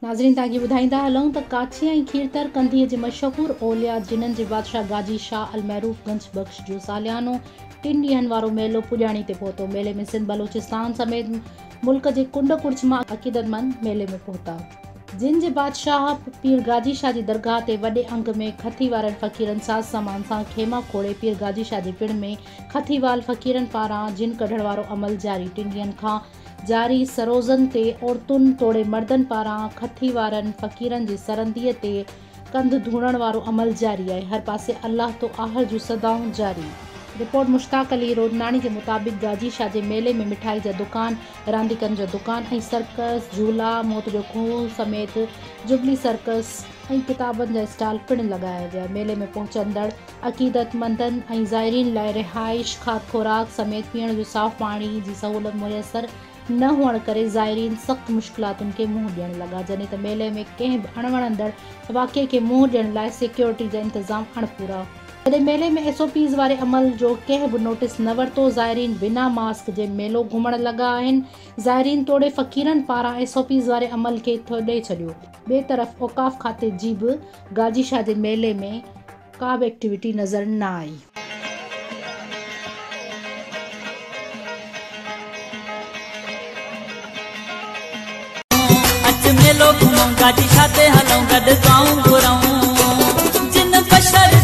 नाज़रीन ताकि ॿुधाईंदा हलूं त काछी ऐं खीरतर कंधीअ जे मशहूर औलिया जिन्हनि जे बादशाह गाजी शाह अलमैरूफ गंज बख्श जो सालियानो 3 ॾींहनि वारो मेलो पुॼाणी ते पहुतो। मेले में सिंध बलोचिस्तान समेत मुल्क जे कुंड कुर्छ मां अक़ीदतमंद मेले में पहुता, जिन जे बादशाह पीर गाजी शाह जी दरगाह ते वॾे अंग में खथी वारनि फ़क़ीरनि साज़ सामान सां खेमा खोड़े पीर गाजी शाह जे पिण में खथीवाल फ़क़ीरनि पारां जिन कढण वारो अमल जारी। 3 ॾींहनि खां जारी सरोज़न ते औरतुनि तोड़े मर्दनि पारां खथी वारनि फ़क़ीरनि जी सरंदीअ ते कंध धूणण वारो अमल जारी आहे। हर पासे अल्लाह तो आहर जूं सदाऊं जारी। रिपोर्ट मुश्ताक अली रोदनानी के मुताबिक़ गाजी शाह जे मेले में मिठाई जा दुकान, रांदीकनि जा दुकान ऐं सर्कस, झूला, मौत जो खूह समेत जुबली सर्कस ऐं किताबनि जा स्टॉल पिण लॻाया विया। मेले में पहुचंदड़ अक़ीदतमंदनि ऐं ज़ाइरीन लाइ रिहाइश, खाद खुराक समेत पीअण जो साफ़ पाणी जी सहूलियत मुयसर न हुअण करे ज़ाइरीन सख़्त मुश्किलातुनि खे मुंहुं ॾियण लॻा, जॾहिं त मेले में कंहिं बि अणवणंदड़ वाक़िए खे मुंहुं ॾियण लाइ सिक्योरिटी जा इंतज़ाम अणपूरा। जॾहिं मेले में SOPs वारे अमल जो कंहिं बि नोटिस न वरितो, ज़ाइरीन बिना मास्क जे मेलो घुमण लॻा आहिनि। ज़ाइरीन तोड़े फ़क़ीरनि पारां SOPs वारे अमल खे ॾे छॾियो। ॿिए तरफ़ औक़ाफ़ खाते जी बि गाजी शाह जे मेले में का बि एक्टिविटी नज़र न आई। मेलो घुमूं गाजी शाह ते हलूं गॾु गाऊं घुरूं जिन बशर